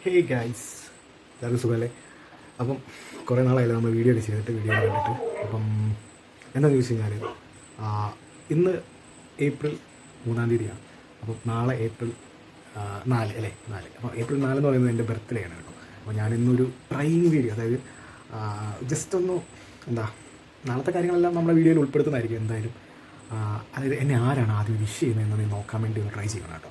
Hey guys, എല്ലാവർക്കും സുഖമല്ലേ? അപ്പം കുറേ നാളായില്ല നമ്മൾ വീഡിയോ ഒക്കെ ചെയ്തിട്ട് കണ്ടിട്ട്. അപ്പം എന്താണെന്ന് ചോദിച്ചു കഴിഞ്ഞാൽ ഇന്ന് ഏപ്രിൽ 3-ാം തീയതിയാണ്. അപ്പം നാളെ ഏപ്രിൽ 4 അല്ലേ, 4. അപ്പോൾ ഏപ്രിൽ 4 എന്ന് പറയുന്നത് എൻ്റെ ബർത്ത്ഡേ ആണ് കേട്ടോ. അപ്പോൾ ഞാനിന്നൊരു ട്രൈയിങ് വീഡിയോ, അതായത് ജസ്റ്റ് ഒന്ന് നാളത്തെ കാര്യങ്ങളെല്ലാം നമ്മുടെ വീഡിയോയിൽ ഉൾപ്പെടുത്തുന്നതായിരിക്കും എന്തായാലും. അതായത് എന്നെ ആരാണ് ആദ്യം വിഷ് ചെയ്യുന്നതെന്ന് നോക്കാൻ വേണ്ടി ഒന്ന് ട്രൈ ചെയ്യണം കേട്ടോ.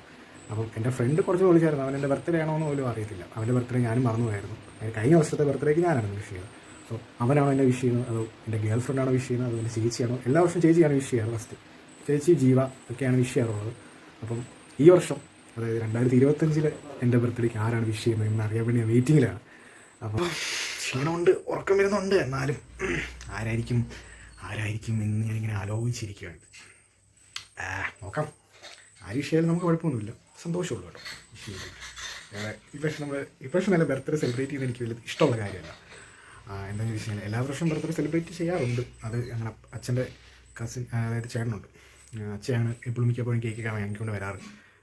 അപ്പം എൻ്റെ ഫ്രണ്ട് കുറച്ച് വിളിച്ചായിരുന്നു, അവൻ എൻ്റെ ബർത്ത്ഡേ ആണോ എന്ന് പോലും അറിയത്തില്ല. അവൻ്റെ ബർത്ത്ഡേ ഞാനും മറന്നുപോയായിരുന്നു. കഴിഞ്ഞ വർഷത്തെ ബർത്ത്ഡേക്ക് ഞാനാണ് വിഷ് ചെയ്തത്. സോ അവനാണോ എന്നെ വിഷ് ചെയ്യുന്നത്, അതോ എൻ്റെ ഗേൾ ഫ്രണ്ടാണോ വിഷ് ചെയ്യുന്നത്, അതോ എൻ്റെ ചേച്ചിയാണോ? എല്ലാ വർഷവും ചേച്ചിയാണ് വിഷ് ചെയ്യാറ്. ഫസ്റ്റ് ചേച്ചി, ജീവ ഒക്കെയാണ് വിഷ് ചെയ്യാറുള്ളത്. അപ്പം ഈ വർഷം, അതായത് 2025 എൻ്റെ ബർത്ത്ഡേക്ക് ആരാണ് വിഷ് ചെയ്യുന്നത് എന്ന് അറിയാൻ വേണ്ടി ഞാൻ വെയിറ്റിങ്ങിലാണ്. അപ്പം ക്ഷീണമുണ്ട്, ഉറക്കം വരുന്നുണ്ട്. എന്നാലും ആരായിരിക്കും എന്ന് ഞാനിങ്ങനെ ആലോചിച്ചിരിക്കുകയാണ്. നോക്കാം. ആര് വിഷയമായാലും നമുക്ക് കുഴപ്പമൊന്നുമില്ല, സന്തോഷമുള്ളൂ കേട്ടോ. ഇപ്രാവശ്യം നല്ല ബർത്ത്ഡേ സെലിബ്രേറ്റ് ചെയ്യുന്നത് എനിക്ക് വലിയ ഇഷ്ടമുള്ള കാര്യമല്ല. എന്താണെന്ന് ചോദിച്ചു കഴിഞ്ഞാൽ എല്ലാ വർഷവും ബർത്ത്ഡേ സെലിബ്രേറ്റ് ചെയ്യാറുണ്ട്. അത് ഞങ്ങളുടെ അച്ഛൻ്റെ കസിൻ, അതായത് ചേട്ടനുണ്ട്. അച്ഛനാണ് എപ്പോഴും മിക്കപ്പോഴും കേക്കൊക്കെ വാങ്ങിക്കൊണ്ട് വരാറ്.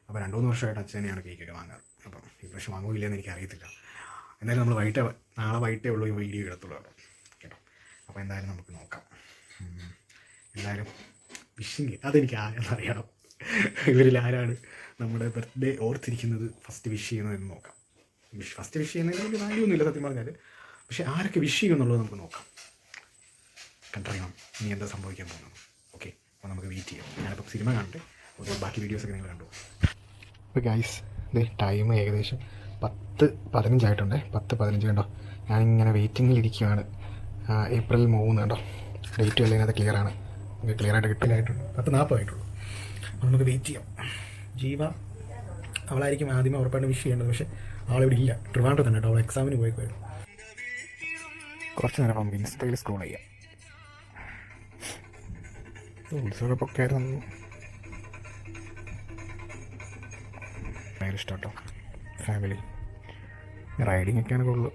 അപ്പോൾ 2-3 വർഷമായിട്ട് അച്ഛൻ തന്നെയാണ് കേക്കൊക്കെ വാങ്ങാറ്. അപ്പം ഇപ്രാവശ്യം വാങ്ങുമില്ല എന്ന് എനിക്കറിയത്തില്ല. എന്തായാലും നമ്മൾ നാളെ വൈകിട്ടേ ഉള്ളൂ ഈ വീഡിയോ എടുത്തുള്ളൂ കേട്ടോ. അപ്പോൾ എന്തായാലും നമുക്ക് നോക്കാം. എന്തായാലും വിഷിങ് അതെനിക്ക് അറിയണം. ഇവരിൽ ആരാണ് നമ്മുടെ ബർത്ത്ഡേ ഓർത്തിരിക്കുന്നത്, ഫസ്റ്റ് വിഷ് ചെയ്യുന്നതെന്ന് നോക്കാം. ഫസ്റ്റ് വിഷ് ചെയ്യുന്നതിന് വലിയ വാല്യൂ ഒന്നുമില്ല സത്യം പറഞ്ഞാൽ. പക്ഷേ ആരൊക്കെ വിഷ് ചെയ്യും എന്നുള്ളത് നമുക്ക് നോക്കാം, കണ്ടറിയണം ഇനി എന്താ സംഭവിക്കാൻ പോകുന്നത്. ഓക്കെ, അപ്പോൾ നമുക്ക് വെയിറ്റ് ചെയ്യാം. ഞാനിപ്പോൾ സിനിമ കണ്ടിട്ട് ബാക്കി വീഡിയോസൊക്കെ നിങ്ങൾ കണ്ടു. അപ്പോൾ ഗൈസ്, ടൈം ഏകദേശം 10:15 ആയിട്ടുണ്ട്. 10:15 കണ്ടോ. ഞാനിങ്ങനെ വെയിറ്റിങ്ങിലിരിക്കുകയാണ്. ഏപ്രിൽ 3 കണ്ടോ, ഡേറ്റ് എല്ലാം അതിനകത്ത് ക്ലിയറാണ്. ക്ലിയറായിട്ട് കിട്ടില്ലായിട്ടുണ്ട്. 10:40 ആയിട്ടുള്ളൂ. അപ്പോൾ നമുക്ക് വെയിറ്റ് ചെയ്യാം. ജീവ അവളായിരിക്കും ആദ്യമേ ഉറപ്പായിട്ട് വിഷ് ചെയ്യേണ്ടത്. പക്ഷേ ആളിവിടെ ഇല്ല, ട്രിവാൻഡ്രം തന്നെ കേട്ടോ. അവൾ എക്സാമിന് പോയിക്കുമായിരുന്നു. കുറച്ച് നേരം നമുക്ക് ഇൻസ്റ്റയിൽ സ്ക്രോൾ ചെയ്യാം. ഉത്സവമൊക്കെ ആയിരുന്നു. ഭയങ്കര ഇഷ്ടം കേട്ടോ. ഫാമിലി റൈഡിങ് ഒക്കെയാണ് കൂടുതൽ.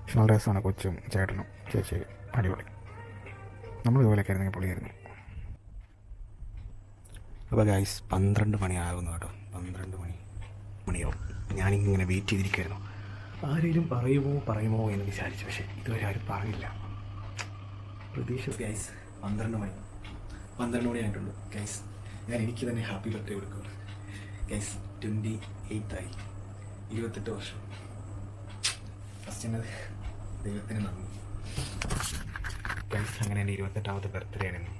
പക്ഷെ നല്ല രസമാണ്. കൊച്ചും ചേട്ടനും ചേച്ചി അടിപൊളി. നമ്മൾ ഇതുപോലെയൊക്കെ ആയിരുന്നെങ്കിൽ പൊളിയായിരുന്നു. അപ്പോൾ ഗൈസ്, 12 മണിയാകുന്നു കേട്ടോ. 12 മണിയാവും. ഞാനിങ്ങനെ വെയിറ്റ് ചെയ്തിരിക്കുമായിരുന്നു. ആരെങ്കിലും പറയുമോ എന്ന് വിചാരിച്ചു. പക്ഷേ ഇതുവരെ ആരും പറഞ്ഞില്ല. പ്രതീക്ഷ. ഗൈസ്, 12 മണി ആയിട്ടുള്ളൂ. ഗൈസ്, ഞാൻ എനിക്ക് തന്നെ ഹാപ്പി ബർത്ത്ഡേ കൊടുക്കുക. ഗൈസ്, 28 ആയി. 28 വർഷം. ഫസ്റ്റ് ദൈവത്തിന് നന്ദി. ഗൈസ്, അങ്ങനെ എൻ്റെ 28ാമത്തെ ബർത്ത്ഡേ ആയിരുന്നു.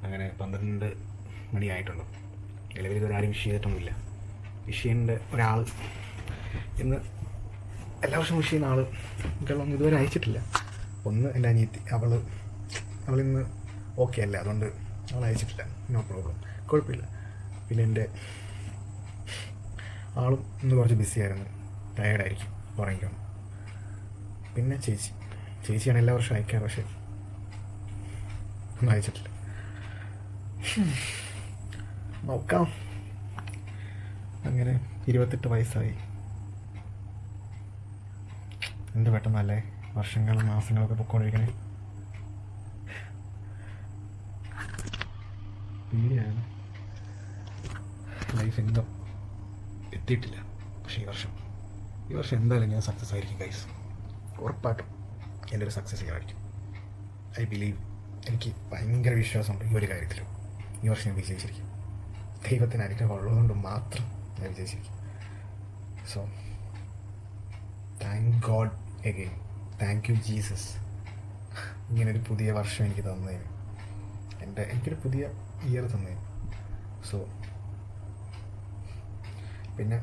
അങ്ങനെ 12 മണിയായിട്ടുള്ളൂ. നിലവിൽ ഇതുവരെ ആരും വിഷ് ചെയ്തിട്ടൊന്നുമില്ല. വിഷ് ചെയ്യേണ്ട ഒരാൾ ഇന്ന് എല്ലാ വർഷവും വിഷ് ചെയ്യുന്ന ആൾ എനിക്കൊന്നും ഇതുവരെ അയച്ചിട്ടില്ല. ഒന്ന് എൻ്റെ അനിയത്തി, അവളിന്ന് ഓക്കെ അല്ല, അതുകൊണ്ട് അവൾ അയച്ചിട്ടില്ല. നോ പ്രോബ്ലം, കുഴപ്പമില്ല. പിന്നെ എൻ്റെ ആളും ഇന്ന് കുറച്ച് ബിസിയായിരുന്നു, ടയേർഡായിരിക്കും, ഉറങ്ങിക്കണം. പിന്നെ ചേച്ചിയാണ് എല്ലാ വർഷവും അയക്കാറ്, പക്ഷേ ഒന്നും അയച്ചിട്ടില്ല. നോക്കാം. അങ്ങനെ 28 വയസ്സായി. എന്ത് പെട്ടെന്നല്ലേ വർഷങ്ങളും മാസങ്ങളൊക്കെ പൊയ്ക്കൊണ്ടിരിക്കണേ. പേടിയാണ്. ലൈഫ് എന്തോ എത്തിയിട്ടില്ല. പക്ഷേ ഈ വർഷം എന്തായാലും ഞാൻ സക്സസ് ആയിരിക്കും ഗൈസ്. ഉറപ്പായിട്ടും എൻ്റെ ഒരു സക്സസ് ആയിരിക്കും. I believe. എനിക്ക് ഭയങ്കര വിശ്വാസമുണ്ട് ഈ ഒരു കാര്യത്തിൽ. ഈ വർഷം ഞാൻ വിജയിച്ചിരിക്കും. ദൈവത്തിന് അനുഗ്രഹം ഉള്ളതുകൊണ്ട് മാത്രം ഞാൻ വിജയിച്ചിരിക്കും. So thank God again. Thank you Jesus, ഇങ്ങനൊരു പുതിയ വർഷം എനിക്ക് തന്നതിന്, എനിക്കൊരു പുതിയ ഇയർ തന്നതിന്. സോ പിന്നെ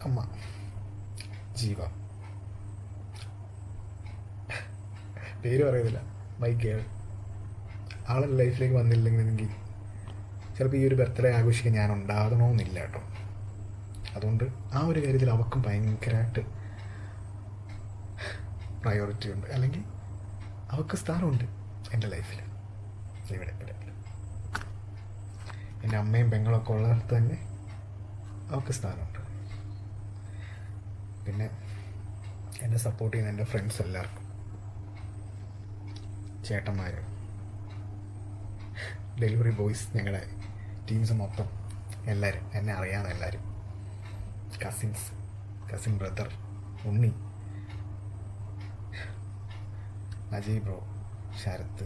അമ്മ ജീവ, പേര് പറയുന്നില്ല, മൈ ഗേൾ. ആളുടെ ലൈഫിലേക്ക് വന്നില്ലെങ്കിൽ ചിലപ്പോൾ ഈ ഒരു ബർത്ത്ഡേ ആഘോഷിക്കാൻ ഞാൻ ഉണ്ടാകണമെന്നില്ല കേട്ടോ. അതുകൊണ്ട് ആ ഒരു കാര്യത്തിൽ അവൾക്കും ഭയങ്കരമായിട്ട് പ്രയോറിറ്റി ഉണ്ട്, അല്ലെങ്കിൽ അവൾക്ക് സ്ഥാനമുണ്ട് എൻ്റെ ലൈഫിൽ. ഇവിടെ എൻ്റെ അമ്മയും പെങ്ങളൊക്കെ ഉള്ളിടത്ത് തന്നെ അവൾക്ക് സ്ഥാനമുണ്ട്. പിന്നെ എന്നെ സപ്പോർട്ട് ചെയ്യുന്ന എൻ്റെ ഫ്രണ്ട്സ് എല്ലാവർക്കും, ചേട്ടന്മാർ, ഡെലിവറി ബോയ്സ്, ഞങ്ങളുടെ ടീംസ് മൊത്തം, എല്ലാവരും, എന്നെ അറിയാവുന്ന എല്ലാവരും, cousin brother Unni, Ajay bro, Sarath.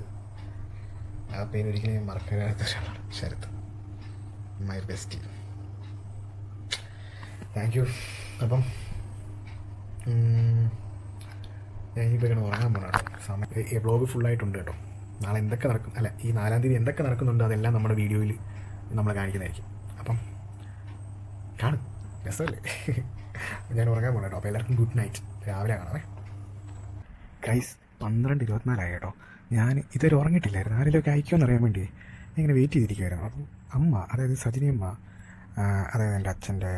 ആ പേര് ഒരിക്കലും മറക്കാൻ കഴിയാത്ത ഒരാളാണ് Sarath, my best. Thank you. അപ്പം ഞാൻ ഇനിയിപ്പോൾ ഇങ്ങനെ ഉറങ്ങാൻ പോകണം കേട്ടോ. സമയം ഈ വ്ളോഗ് ഫുള്ളായിട്ടുണ്ട് കേട്ടോ. നാളെ എന്തൊക്കെ നടക്കും, അല്ല ഈ 4-ാം തീയതി എന്തൊക്കെ നടക്കുന്നുണ്ട് അതെല്ലാം നമ്മുടെ വീഡിയോയിൽ നമ്മൾ കാണിക്കുന്നതായിരിക്കും. അപ്പം കാണും, രസമല്ലേ? ഞാൻ ഉറങ്ങാൻ പോകണം കേട്ടോ. അപ്പോൾ എല്ലാവർക്കും ഗുഡ് നൈറ്റ്. രാവിലെ കാണാമേ ഗൈസ്. 12:24 കേട്ടോ. ഞാൻ ഇതുവരെ ഉറങ്ങിയിട്ടില്ലായിരുന്നു. ആരെങ്കിലുമൊക്കെ അയക്കുമെന്ന് അറിയാൻ വേണ്ടി ഇങ്ങനെ വെയിറ്റ് ചെയ്തിരിക്കുമായിരുന്നു. അപ്പം അമ്മ, അതായത് സജിനി അമ്മ, അതായത് എൻ്റെ അച്ഛൻ്റെ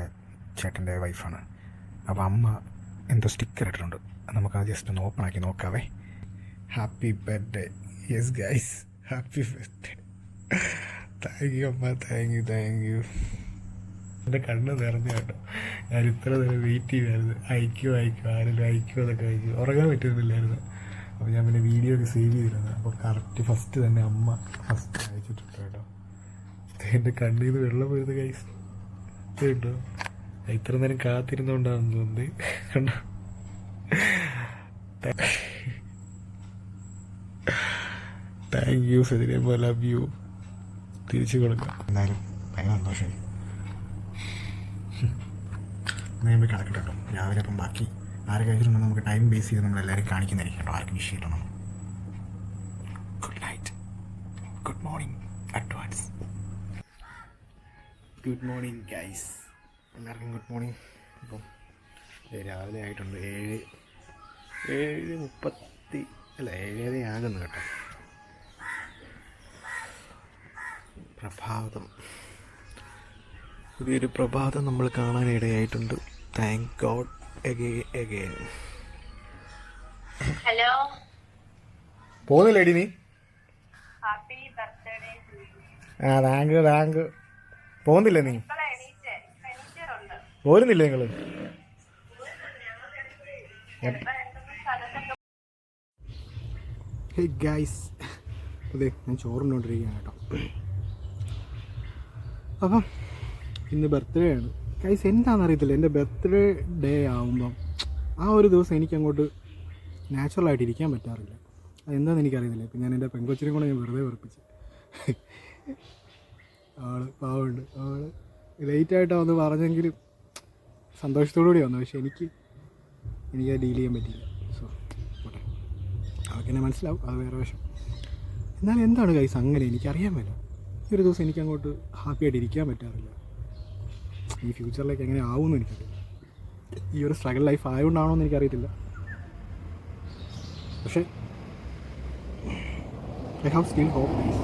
ചേട്ടൻ്റെ വൈഫാണ്. അപ്പോൾ അമ്മ എന്തോ സ്റ്റിക്കർ ഇട്ടിട്ടുണ്ട്. നമുക്കത് ജസ്റ്റ് ഒന്ന് ഓപ്പൺ ആക്കി നോക്കാവേ. Happy birthday. Yes guys, happy birthday. Thank you അമ്മ, താങ്ക് യു, താങ്ക് യു. എൻ്റെ കണ്ണ് നിറഞ്ഞു കേട്ടോ. ഞാൻ ഇത്ര നേരം വെയിറ്റ് ചെയ്യുമായിരുന്നു. അയക്കുമോ ആരെങ്കിലും അയക്കുമോ എന്നൊക്കെ അയക്കും. ഉറങ്ങാൻ പറ്റുന്നില്ലായിരുന്നു. അപ്പോൾ ഞാൻ പിന്നെ വീഡിയോ ഒക്കെ സേവ് ചെയ്തിരുന്നത്. അപ്പോൾ കറക്റ്റ് ഫസ്റ്റ് തന്നെ അമ്മ ഫസ്റ്റ് അയച്ചിട്ടുണ്ട് കേട്ടോ. എൻ്റെ കണ്ണിൽ നിന്ന് വെള്ളം പോയത് ഗൈസ് കേട്ടോ. ഇത്ര നേരം കാത്തിരുന്നോണ്ടാണെന്ന് തോന്നുന്നത് കണ്ടോ. താങ്ക് യു സജിനിയമ്മ, ലവ് യു. തിരിച്ചു കൊടുക്കാം. എന്തായാലും ഭയങ്കര സന്തോഷമായി. ഞാൻ പോയി കിടക്കട്ടെ കേട്ടോ. രാവിലെ അപ്പം ബാക്കി ആരെ കഴിച്ചിട്ടുണ്ടെങ്കിൽ നമുക്ക് ടൈം ബേസ് ചെയ്ത് നമ്മളെല്ലാവരും കാണിക്കുന്നതായിരിക്കും കേട്ടോ. ആർക്കും വിഷയമില്ല. നമ്മൾ good night, good morning advance. Good morning guys, എല്ലാവർക്കും ഗുഡ് മോർണിംഗ്. ഇപ്പം രാവിലെ ആയിട്ടുണ്ട്. 7:30 അല്ല 7:30 ആകുന്നു കേട്ടോ. പ്രഭാതം, പുതിയൊരു പ്രഭാതം നമ്മൾ കാണാനിടയായിട്ടുണ്ട്. Thank God again. ഹലോ, പോകുന്നില്ലേടി നീ? Happy birthday. Thank you. പോകുന്നില്ലേ നീ? പോരുന്നില്ലേ നിങ്ങള്? ഹേ ഗൈസ്, അതെ ഞാൻ ചോറുണ്ടോണ്ടിരിക്കുകയാണ് കേട്ടോ. അപ്പം ഇന്ന് ബർത്ത്ഡേ ആണ് ഗൈസ്. എന്താണെന്നറിയത്തില്ല, എൻ്റെ ബർത്ത്ഡേ ഡേ ആകുമ്പം ആ ഒരു ദിവസം എനിക്കങ്ങോട്ട് നാച്ചുറലായിട്ട് ഇരിക്കാൻ പറ്റാറില്ല. അതെന്താണെന്ന് എനിക്കറിയത്തില്ല. ഇപ്പം ഞാൻ എൻ്റെ പെൺകൊച്ചിനെ കൂടെ ഞാൻ വെറുതെ വെറുപ്പിച്ച്. പാവമുണ്ട്. ലേറ്റായിട്ടാണ് വന്ന് പറഞ്ഞെങ്കിലും സന്തോഷത്തോടുകൂടി വന്നു. പക്ഷെ എനിക്കത് ഡീൽ ചെയ്യാൻ പറ്റിയില്ല. സോ പോട്ടെ, അതൊക്കെ എന്നെ മനസ്സിലാവും. അത് വേറെ വശം. എന്നാലും എന്താണ് ഗൈസ് അങ്ങനെ എനിക്കറിയാൻ പറ്റില്ല. ഈ ഒരു ദിവസം എനിക്കങ്ങോട്ട് ഹാപ്പിയായിട്ട് ഇരിക്കാൻ പറ്റാറില്ല. ഈ ഫ്യൂച്ചറിലേക്ക് എങ്ങനെ ആവുമെന്ന് എനിക്കറിയില്ല. ഈ ഒരു സ്ട്രഗിൾ ലൈഫ് ആയതുകൊണ്ടാണോ എന്ന് എനിക്കറിയത്തില്ല. പക്ഷേ I have still hope guys.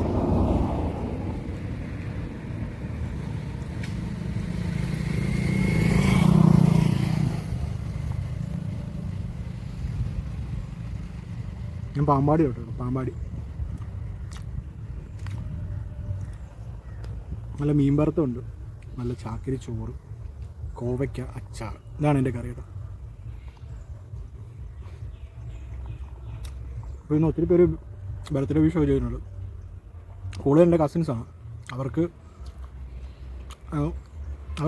ഞാൻ പാമ്പാടി കേട്ടോ. പാമ്പാടി നല്ല മീൻ വറുത്തമുണ്ട്, നല്ല ചാക്കരി ചോറ്, കോവയ്ക്ക അച്ചാർ. ഇതാണ് എൻ്റെ കറി കേട്ടോ. അപ്പോൾ ഇന്ന് ഒത്തിരി പേര് ബർത്ത്ഡേ വിഷ് ചെയ്യുന്നുണ്ട്. കൂടുതൽ എൻ്റെ കസിൻസാണ്. അവർക്ക്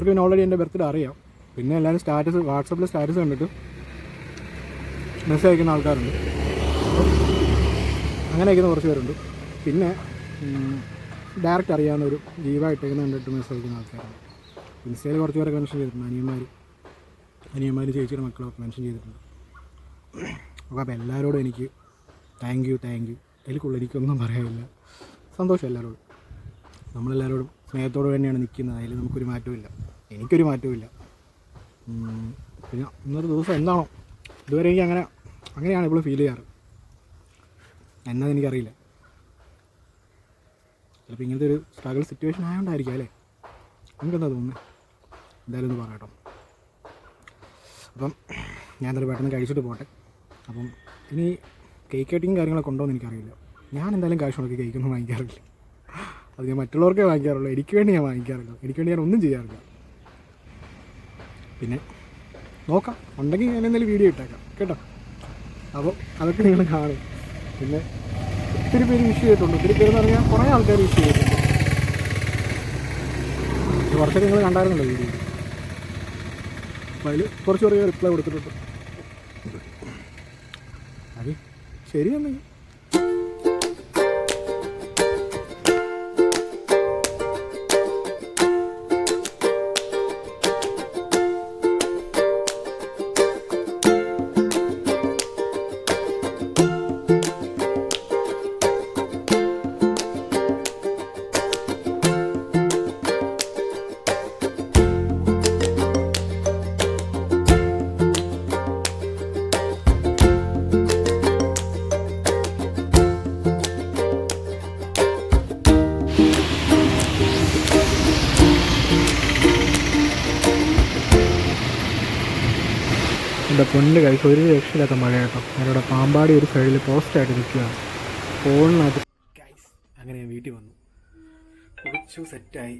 പിന്നെ ഓൾറെഡി എൻ്റെ ബർത്ത്ഡേ അറിയാം. പിന്നെ എല്ലാവരും സ്റ്റാറ്റസ്, വാട്സപ്പിൽ സ്റ്റാറ്റസ് കണ്ടിട്ട് മെസ്സേജ് അയക്കുന്ന ആൾക്കാരുണ്ട്. അങ്ങനെ അയക്കുന്ന കുറച്ച് പേരുണ്ട്. പിന്നെ ഡയറക്റ്റ് അറിയാവുന്ന ഒരു ലീവായിട്ടേക്കുന്ന കണ്ടിട്ട് മെസ്സേജ് അയക്കുന്ന ആൾക്കാരാണ്. ഇൻസ്റ്റയിൽ കുറച്ച് പേരൊക്കെ മെൻഷൻ ചെയ്തിട്ടുണ്ട്. അനിയന്മാർ ചേച്ചിയുടെ മക്കളൊക്കെ മെൻഷൻ ചെയ്തിട്ടുണ്ട്. അപ്പോൾ എല്ലാവരോടും എനിക്ക് താങ്ക് യു. അതിൽക്കുള്ള എനിക്കൊന്നും പറയാനില്ല. സന്തോഷം എല്ലാവരോടും. നമ്മളെല്ലാവരോടും സ്നേഹത്തോട് തന്നെയാണ് നിൽക്കുന്നത്. അതിൽ നമുക്കൊരു മാറ്റവും എനിക്കൊരു മാറ്റവും പിന്നെ ഇന്നൊരു ദിവസം എന്താണോ ഇതുവരെ എനിക്ക് അങ്ങനെയാണ് ഇപ്പോഴും ഫീൽ ചെയ്യാറ്. എന്നാന്ന് എനിക്കറിയില്ല. ചിലപ്പോൾ ഇങ്ങനത്തെ ഒരു സ്ട്രഗിൾ സിറ്റുവേഷൻ ആയതുകൊണ്ടായിരിക്കും അല്ലേ? എനിക്കെന്താ തോന്നുന്നത്? എന്തായാലും ഒന്ന് പറയാം. അപ്പം ഞാൻ എന്തായാലും പെട്ടെന്ന് കഴിച്ചിട്ട് പോട്ടെ. അപ്പം ഇനി കേക്ക് കട്ടിങ് കാര്യങ്ങളൊക്കെ ഉണ്ടോ എന്ന് എനിക്കറിയില്ല. ഞാൻ എന്തായാലും കാശ് മുടക്കി കേക്കൊന്നും വാങ്ങിക്കാറില്ല. അത് ഞാൻ മറ്റുള്ളവർക്കേ വാങ്ങിക്കാറുള്ളൂ. എനിക്ക് വേണ്ടി ഞാൻ വാങ്ങിക്കാറില്ല. എനിക്ക് വേണ്ടി ഞാൻ ഒന്നും ചെയ്യാറില്ല. പിന്നെ നോക്കാം, ഉണ്ടെങ്കിൽ ഞാൻ എന്തെങ്കിലും വീഡിയോ ഇട്ടേക്കാം കേട്ടോ. അപ്പോൾ അതൊക്കെ നിങ്ങൾ കാണും. പിന്നെ ഒത്തിരി പേര് വിഷ് ചെയ്തിട്ടുണ്ട്. ഒത്തിരി പേരെന്ന് പറഞ്ഞാൽ കുറേ ആൾക്കാർ വിഷ് ചെയ്തിട്ടുണ്ട്. കുറച്ചൊക്കെ നിങ്ങൾ കണ്ടായിരുന്നല്ലോ വീഡിയോ. അപ്പോൾ അതിൽ കുറച്ച് കുറേ റിപ്ലൈ കൊടുത്തിട്ടുണ്ട്. അത് ശരിയെന്നെ. എൻ്റെ പൊന്ന് കഴിച്ച് ഒരു രക്ഷയില്ലാത്ത മഴ കേട്ടോ. ഞാനിവിടെ പാമ്പാടി ഒരു സൈഡിൽ പോസ്റ്റായിട്ട് നിൽക്കുകയാണ് ഫോണിനകത്ത്. ഗൈസ് അങ്ങനെ ഞാൻ വീട്ടിൽ വന്നു, കുളിച്ചു, സെറ്റായി.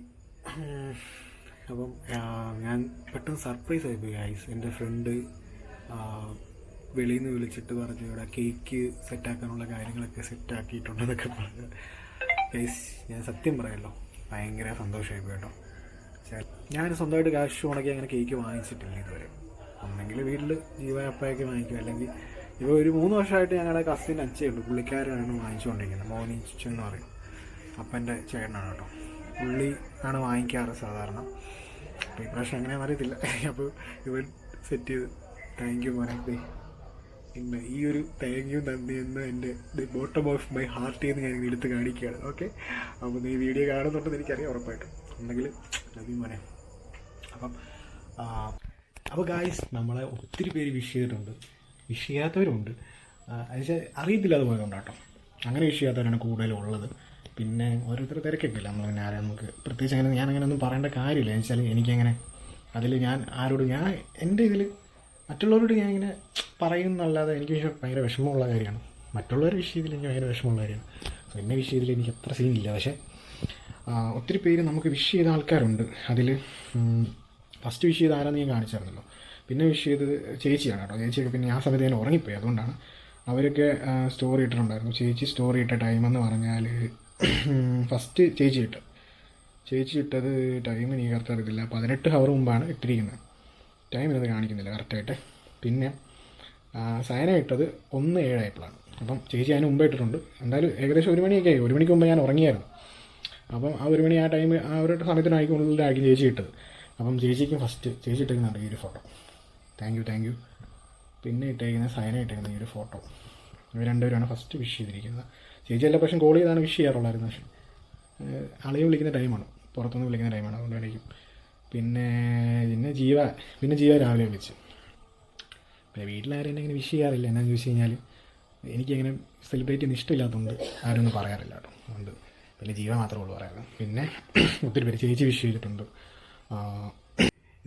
അപ്പം ഞാൻ പെട്ടെന്ന് സർപ്രൈസ് ആയിപ്പോയി ഗൈസ്. എൻ്റെ ഫ്രണ്ട് വെളിയിൽ നിന്ന് വിളിച്ചിട്ട് പറഞ്ഞു ഇവിടെ കേക്ക് സെറ്റാക്കാനുള്ള കാര്യങ്ങളൊക്കെ സെറ്റാക്കിയിട്ടുണ്ടെന്നൊക്കെ പറഞ്ഞു. ഗൈസ് ഞാൻ സത്യം പറയാമല്ലോ, ഭയങ്കര സന്തോഷമായിപ്പോയി കേട്ടോ. ഞാൻ സ്വന്തമായിട്ട് കാശ് ഉണക്കി അങ്ങനെ കേക്ക് വാങ്ങിച്ചിട്ടില്ല ഇതുവരെ. ഒന്നെങ്കിൽ വീട്ടിൽ ജീവനപ്പയൊക്കെ വാങ്ങിക്കും, അല്ലെങ്കിൽ ഇപ്പോൾ ഒരു 3 വർഷമായിട്ട് ഞങ്ങളുടെ കസിൻ അച്ഛയുള്ളൂ, പുള്ളിക്കാരാണ് വാങ്ങിച്ചുകൊണ്ടിരിക്കുന്നത്. മോനിച്ച് എന്ന് പറയും, അപ്പൻ്റെ ചേട്ടനാണ് കേട്ടോ. പുള്ളി ആണ് വാങ്ങിക്കാറ് സാധാരണ. അപ്പോൾ ഈ പ്രാവശ്യം എങ്ങനെയാണെന്ന് അറിയത്തില്ല. അപ്പോൾ ഇവൻ സെറ്റ് ചെയ്ത് താങ്ക് യു മോനെ. പിന്നെ ഈ ഒരു താങ്ക് യു നന്ദി എന്ന് എൻ്റെ ബോട്ടം ഓഫ് മൈ ഹാർട്ടിൽ നിന്ന് ഞാൻ എടുത്ത് കാണിക്കുകയാണ്. ഓക്കെ, അപ്പോൾ നീ വീഡിയോ കാണുന്നുണ്ടെന്ന് എനിക്കറിയാം ഉറപ്പായിട്ടും. ഉണ്ടെങ്കിൽ ലവ് യു മോനെ. അപ്പോൾ ഗായ്സ് നമ്മളെ ഒത്തിരി പേര് വിഷ് ചെയ്തിട്ടുണ്ട്, വിഷ് ചെയ്യാത്തവരുണ്ട്. എന്നുവെച്ചാൽ അറിയത്തില്ല അത് പോയതുകൊണ്ട് കേട്ടോ. അങ്ങനെ വിഷ് ചെയ്യാത്തവരാണ് കൂടുതലുള്ളത്. പിന്നെ ഓരോരുത്തർ തിരക്കൊക്കെ ഇല്ല, നമ്മൾ ആരെ നമുക്ക് പ്രത്യേകിച്ച് അങ്ങനെ ഞാനങ്ങനെ ഒന്നും പറയേണ്ട കാര്യമില്ല. എന്ന് വെച്ചാൽ എനിക്കങ്ങനെ അതിൽ ഞാൻ ഞാൻ എൻ്റെ ഇതിൽ മറ്റുള്ളവരോട് ഞാൻ ഇങ്ങനെ പറയുന്നല്ലാതെ എനിക്ക് ഭയങ്കര വിഷമമുള്ള കാര്യമാണ്. മറ്റുള്ളവരുടെ വിഷയത്തിൽ എനിക്ക് ഭയങ്കര വിഷമമുള്ള കാര്യമാണ്. സോ എന്നെ വിഷയത്തിൽ എനിക്ക് അത്ര സീനില്ല. പക്ഷേ ഒത്തിരി പേര് നമുക്ക് വിഷ് ചെയ്ത ആൾക്കാരുണ്ട്. അതിൽ ഫസ്റ്റ് വിഷ് ചെയ്ത് ആരാന്ന് ഞാൻ കാണിച്ചായിരുന്നല്ലോ. പിന്നെ വിഷ് ചെയ്ത് ചേച്ചിയാണ് കേട്ടോ. ചേച്ചിയൊക്കെ പിന്നെ ആ സമയത്ത് ഞാൻ ഉറങ്ങിപ്പോയി, അതുകൊണ്ടാണ്. അവരൊക്കെ സ്റ്റോറി ഇട്ടിട്ടുണ്ടായിരുന്നു. ചേച്ചി സ്റ്റോറി ഇട്ട ടൈമെന്ന് പറഞ്ഞാൽ ഫസ്റ്റ് ചേച്ചി ഇട്ടത് ടൈം എനിക്ക് കറക്റ്റ് അറിയത്തില്ല, 18 ഹവർ മുമ്പാണ് ഇട്ടിരിക്കുന്നത്. ടൈം ഇത് കാണിക്കുന്നില്ല കറക്റ്റായിട്ട്. പിന്നെ സയന ഇട്ടത് 1:07 ആയപ്പോഴാണ്. അപ്പം ചേച്ചി അതിന് മുമ്പേ ഇട്ടിട്ടുണ്ട്. എന്തായാലും ഏകദേശം 1 മണിയൊക്കെ ആയി. 1 മണിക്ക് മുമ്പ് ഞാൻ ഉറങ്ങിയായിരുന്നു. അപ്പം ആ 1 മണി ആ ടൈം ആ ഒരു സമയത്തിനായിരിക്കും ചേച്ചി ഇട്ടത്. അപ്പം ചേച്ചിക്ക് ഫസ്റ്റ് ചേച്ചി ഇട്ടേക്കുന്നുണ്ട് ഈ ഒരു ഫോട്ടോ. Thank you. പിന്നെ ഇട്ടേക്കുന്ന സൈന ഇട്ടേക്കുന്ന ഈ ഒരു ഫോട്ടോ. ഇവർ രണ്ടുപേരാണ് ഫസ്റ്റ് വിഷ് ചെയ്തിരിക്കുന്നത്. ചേച്ചി എല്ലാ പ്രാവശ്യം കോൾ ചെയ്താണ് വിഷ് ചെയ്യാറുള്ളായിരുന്നു. പക്ഷേ അളിയെ വിളിക്കുന്ന ടൈമാണ്, പുറത്തുനിന്ന് വിളിക്കുന്ന ടൈമാണ്, അതുകൊണ്ടായിരിക്കും. പിന്നെ ജീവ രാവിലെ വിളിച്ചു. പിന്നെ വീട്ടിലാരും എന്നെ ഇങ്ങനെ വിഷ് ചെയ്യാറില്ല. എന്നാന്ന് ചോദിച്ചു കഴിഞ്ഞാൽ എനിക്കങ്ങനെ സെലിബ്രേറ്റ് ചെയ്യുന്ന ഇഷ്ടമില്ലാത്തതുകൊണ്ട് ആരും ഒന്നും പറയാറില്ല കേട്ടോ. അതുകൊണ്ട് പിന്നെ ജീവ മാത്രമേ ഉള്ളൂ പറയാറ്. പിന്നെ ഒത്തിരി പേര് ചേച്ചി വിഷ് ചെയ്തിട്ടുണ്ട്.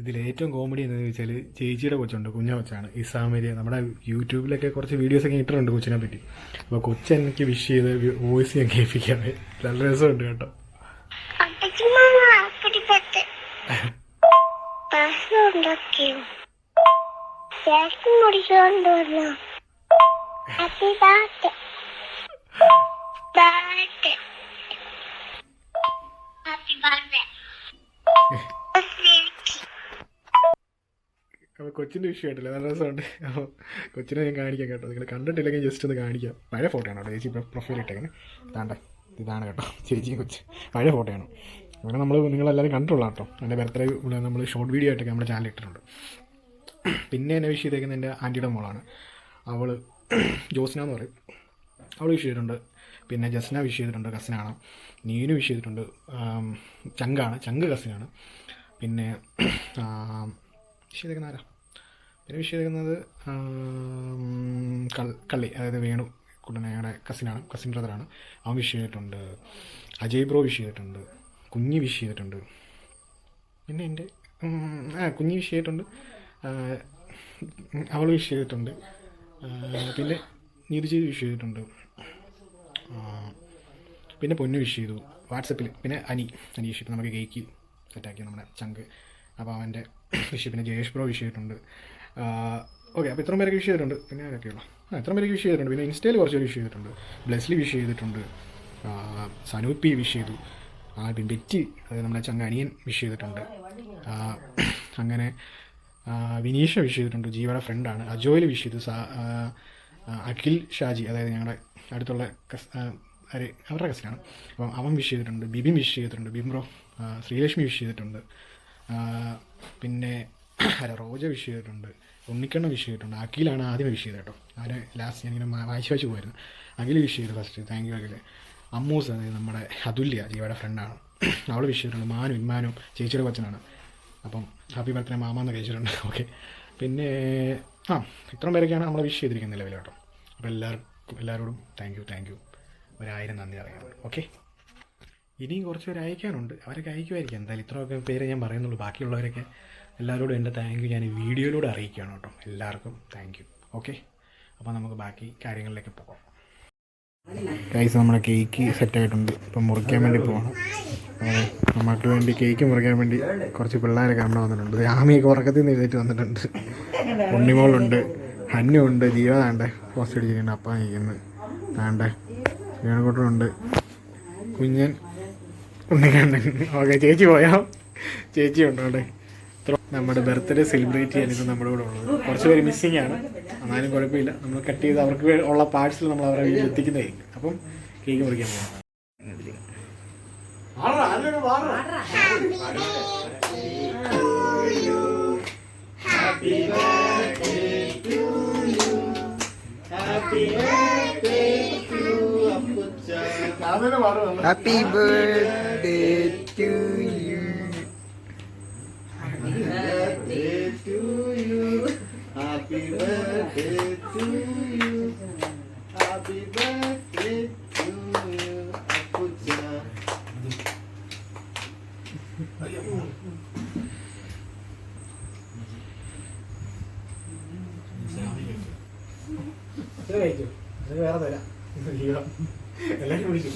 ഇതിലേറ്റവും കോമഡി എന്താണെന്ന് ചോദിച്ചാൽ ചേച്ചിയുടെ കൊച്ചുണ്ട്, കുഞ്ഞ കൊച്ചാണ്, ഇസാമരിയ. നമ്മുടെ യൂട്യൂബിലൊക്കെ കുറച്ച് വീഡിയോസൊക്കെ ഇട്ടിട്ടുണ്ട് കൊച്ചിനെ പറ്റി. അപ്പോൾ കൊച്ചെനിക്ക് വിഷ് ചെയ്ത് വോയിസ് ഞാൻ കേൾപ്പിക്കാതെ നല്ല രസമുണ്ട് കേട്ടോ. അപ്പോൾ കൊച്ചിൻ്റെ വിഷയമായിട്ടില്ല, നല്ല രസമുണ്ട്. അപ്പോൾ കൊച്ചിനെ ഞാൻ കാണിക്കാം കേട്ടോ. നിങ്ങൾ കണ്ടിട്ടില്ലെങ്കിൽ ജസ്റ്റ് ഒന്ന് കാണിക്കാം. പഴയ ഫോട്ടോയാണ് കേട്ടോ ചേച്ചി ഇപ്പോൾ പ്രൊഫൈൽ ഇട്ടേക്കുന്നത്. ഇതാണ് കേട്ടോ ചേച്ചി കൊച്ച്, പഴയ ഫോട്ടോയാണ്. അങ്ങനെ നിങ്ങളെല്ലാവരും കണ്ടിട്ടുള്ള കേട്ടോ. എൻ്റെ ബർത്ത്ഡേ നമ്മൾ ഷോർട്ട് വീഡിയോ ആയിട്ടൊക്കെ നമ്മുടെ ചാനൽ ഇട്ടിട്ടുണ്ട്. പിന്നെ എന്നെ വിഷ് ചെയ്തേക്കുന്നത് എൻ്റെ ആൻറ്റിയുടെ മോളാണ്. അവൾ ജോസ്ന എന്ന് പറയും. അവൾ വിഷ് ചെയ്തിട്ടുണ്ട്. പിന്നെ ജസ്ന വിഷ് ചെയ്തിട്ടുണ്ട്, കസിനാണ്. നീനു വിഷ് ചെയ്തിട്ടുണ്ട്, ചങ്ക് കസിനാണ്. പിന്നെ വിഷ് ചെയ്തേക്കുന്ന ആരാ? പിന്നെ വിഷ് ചെയ്തേക്കുന്നത് കള്ളി, അതായത് വേണു കുട്ടനയുടെ കസിൻ ബ്രദറാണ്. അവൻ വിഷ് ചെയ്തിട്ടുണ്ട്. അജയ് ബ്രോ വിഷ് ചെയ്തിട്ടുണ്ട്. കുഞ്ഞി വിഷ് ചെയ്തിട്ടുണ്ട്. പിന്നെ എൻ്റെ കുഞ്ഞി വിഷ് ചെയ്തിട്ടുണ്ട്. അവൾ വിഷ് ചെയ്തിട്ടുണ്ട്. പിന്നെ നീതിജി വിഷ് ചെയ്തിട്ടുണ്ട്. പിന്നെ പൊന്നു വിഷ് ചെയ്തു വാട്സപ്പിൽ. പിന്നെ അനി വിഷ് ചെയ്തു. നമുക്ക് കേക്ക് സെറ്റാക്കി നമ്മുടെ ചങ്ക്. അപ്പോൾ അവൻ്റെ വിഷ്. പിന്നെ ജയേഷ് ബ്രോ വിഷ് ചെയ്തിട്ടുണ്ട്. ഓക്കെ, അപ്പോൾ ഇത്രയും പേരൊക്കെ വിഷ് ചെയ്തിട്ടുണ്ട്. പിന്നെ ആരൊക്കെയുള്ള ഇത്രയും പേരൊക്കെ വിഷ് ചെയ്തിട്ടുണ്ട്. പിന്നെ ഇൻസ്റ്റയിൽ കുറച്ച് വിഷ് ചെയ്തിട്ടുണ്ട്. ബ്ലെസ്ലി വിഷ് ചെയ്തിട്ടുണ്ട്. സനൂപ്പി വിഷ് ചെയ്തു. പിന്നെ ഡെറ്റി, അതായത് നമ്മുടെ ചങ്ക അനിയൻ വിഷ് ചെയ്തിട്ടുണ്ട്. അങ്ങനെ വിനീഷ വിഷ് ചെയ്തിട്ടുണ്ട്, ജീവയുടെ ഫ്രണ്ടാണ്. അജോയിൽ വിഷ് ചെയ്തു. അഖിൽ ഷാജി, അതായത് ഞങ്ങളുടെ അടുത്തുള്ള അവരുടെ കസിനാണ്. അപ്പം അവൻ വിഷ് ചെയ്തിട്ടുണ്ട്. ബിബിൻ വിഷ് ചെയ്തിട്ടുണ്ട്. ബിംബ്രോ. ശ്രീലക്ഷ്മി വിഷ് ചെയ്തിട്ടുണ്ട്. പിന്നെ റോജ വിഷ് ചെയ്തിട്ടുണ്ട്. ഉണ്ണിക്കണ്ണ വിഷ് ചെയ്തിട്ടുണ്ട്. അഖിലാണ് ആദ്യമേ വിഷ് ചെയ്തത് കേട്ടോ. അവരെ ലാസ്റ്റ് ഞാനിങ്ങനെ വായിച്ചു പോയിരുന്നു. അഖിൽ വിഷ് ചെയ്തു ഫസ്റ്റ്. Thank you Akhil. അമ്മൂസ്, അതായത് നമ്മുടെ അതുല്യ, ജീവയുടെ ഫ്രണ്ടാണ്, അവൾ വിഷ് ചെയ്തിട്ടുണ്ട്. ഇമ്മാനും ചേച്ചിയുടെ കൊച്ചനാണ്. അപ്പം ഹാപ്പി ബർത്ത്ഡേ മാമ എന്ന് കഴിച്ചിട്ടുണ്ട്. ഓക്കെ. പിന്നെ ഇത്രയും പേരൊക്കെയാണ് നമ്മൾ വിഷ് ചെയ്തിരിക്കുന്ന നിലവിൽ കേട്ടോ. അപ്പോൾ എല്ലാവരോടും താങ്ക് യു 1000 നന്ദി അറിയാം. ഓക്കെ. ഇനിയും കുറച്ച് പേര് അയക്കാനുണ്ട്, അവരൊക്കെ അയക്കുമായിരിക്കും. എന്തായാലും ഇത്രയൊക്കെ പേര് ഞാൻ പറയുന്നുള്ളൂ. ബാക്കിയുള്ളവരൊക്കെ എല്ലാവരോടും എൻ്റെ താങ്ക് യു ഞാൻ ഈ വീഡിയോയിലൂടെ അറിയിക്കുകയാണ് കേട്ടോ. എല്ലാവർക്കും താങ്ക് യു. ഓക്കെ. അപ്പോൾ നമുക്ക് ബാക്കി കാര്യങ്ങളിലേക്ക് പോകാം. ഗൈസ്, നമ്മുടെ കേക്ക് സെറ്റായിട്ടുണ്ട്. ഇപ്പം മുറിക്കാൻ വേണ്ടി പോകണം. നമുക്ക് വേണ്ടി കേക്ക് മുറിക്കാൻ വേണ്ടി കുറച്ച് പിള്ളേരൊക്കെ അവിടെ വന്നിട്ടുണ്ട്. ആമിയൊക്കെ ഉറക്കത്തിൽ നിന്ന് എഴുന്നേറ്റ് വന്നിട്ടുണ്ട്. ഉണ്ണിമോളുണ്ട്, ഹന്നു ഉണ്ട്, ജീവതാണ്ട് പോസ്റ്റ് അടിച്ചിരിക്കുന്നുണ്ട്. അപ്പം ഇരിക്കുന്നത് താണ്ട് വേണുകൂട്ടനുണ്ട്, കുഞ്ഞൻ, ഉണ്ണിക്കണ്ണൻ. ഓക്കെ. ചേച്ചി പോയാ? ചേച്ചി ഉണ്ടോ അവിടെ? നമ്മുടെ ബർത്ത്ഡേ സെലിബ്രേറ്റ് ചെയ്യാനിപ്പോൾ നമ്മുടെ കൂടെ ഉള്ളത്. കുറച്ച് പേര് മിസ്സിങ് ആണ്, എന്നാലും കുഴപ്പമില്ല. നമ്മൾ കട്ട് ചെയ്ത് അവർക്ക് ഉള്ള പാർട്സിൽ നമ്മൾ അവരെ വീട്ടിൽ എത്തിക്കുന്നതായിരിക്കും. അപ്പം കേക്ക് മുറിക്കാൻ പോകാം. Happy birthday to you. Happy birthday to you. Happy birthday to you. Happy birthday to you. Apucha. വേറെ തരാം. എല്ലാവരും വിളിച്ചു.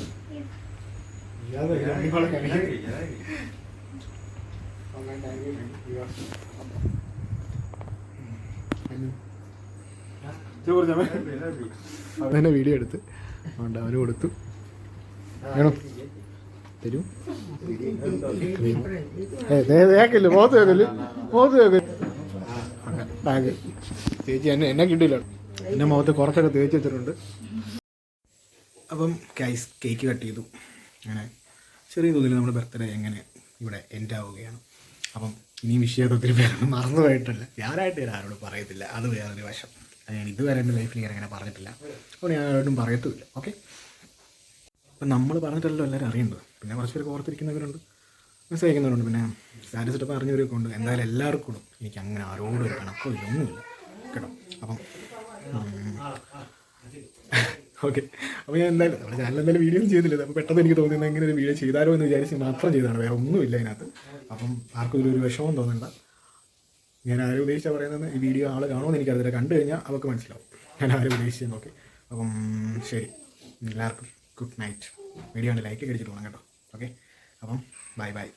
അവനെ വീഡിയോ എടുത്ത് അതുകൊണ്ട് അവന് കൊടുത്തു. വേണോ തരൂ. കേക്കില്ല, മുഖത്ത് കേക്കില്ല, ബാഗ്. ചേച്ചി എന്നെ കിട്ടിയില്ല. എൻ്റെ മുഖത്ത് കുറച്ചൊക്കെ തേച്ച് വെച്ചിട്ടുണ്ട്. അപ്പം കേക്ക് കട്ട് ചെയ്തു. അങ്ങനെ ചെറിയ തോതിൽ നമ്മുടെ ബർത്ത്ഡേ എങ്ങനെ ഇവിടെ എൻഡ് ആവുകയാണ്. അപ്പം ഇനിയും വിഷയത്തെ ഒത്തിരി പേരൊന്നും മറന്നുപോയിട്ടില്ല. ഞാനായിട്ട് ഞാൻ ആരോടും പറയത്തില്ല, അത് വേറൊരു വശം. ഞാൻ ഇതുവരെ എൻ്റെ ലൈഫിൽ ഞാൻ അങ്ങനെ പറഞ്ഞിട്ടില്ല, അതുകൊണ്ട് ഞാൻ ആരോടും പറയത്തുമില്ല. ഓക്കെ. അപ്പം നമ്മൾ പറഞ്ഞിട്ടല്ലോ എല്ലാവരും അറിയേണ്ടത്. പിന്നെ കുറച്ച് പേർക്ക് ഓർത്തിരിക്കുന്നവരുണ്ട്, മെസ്സേജ് അയക്കുന്നവരുണ്ട്, പിന്നെ സ്റ്റാറ്റസ് ഇട്ടപ്പോൾ അറിഞ്ഞവരൊക്കെ ഉണ്ട്. എന്തായാലും എല്ലാവർക്കും എനിക്ക് അങ്ങനെ ആരോടും ഒരു കണക്കോ ഇതൊന്നുമില്ല കേട്ടോ. അപ്പം ഓക്കെ. അപ്പോൾ ഞാൻ എന്തായാലും നമ്മുടെ ചാനൽ എന്തായാലും വീഡിയോ ഒന്നും ചെയ്തില്ല. അപ്പോൾ പെട്ടെന്ന് എനിക്ക് തോന്നുന്നത് ഇങ്ങനെ ഒരു വീഡിയോ ചെയ്താലോ എന്ന് വിചാരിച്ച് മാത്രം ചെയ്തതാണ്, വേറെ ഒന്നുമില്ല അതിനകത്ത്. അപ്പം ആർക്കും ഇതിലൊരു വിഷമം തോന്നണ്ട. ഞാൻ ആരും ഉദ്ദേശിച്ചാൽ പറയുന്നത് ഈ വീഡിയോ ആൾ കാണുമെന്ന് എനിക്കറിയില്ല. കണ്ടു കഴിഞ്ഞാൽ അവർക്ക് മനസ്സിലാവും ഞാൻ ആരും ഉദ്ദേശിച്ചെന്ന്. ഓക്കെ. അപ്പം ശരി, എല്ലാവർക്കും ഗുഡ് നൈറ്റ്. വീഡിയോ ഉണ്ട് ലൈക്ക് അടിച്ചിട്ട് പോകണം കേട്ടോ. ഓക്കെ. അപ്പം ബൈ.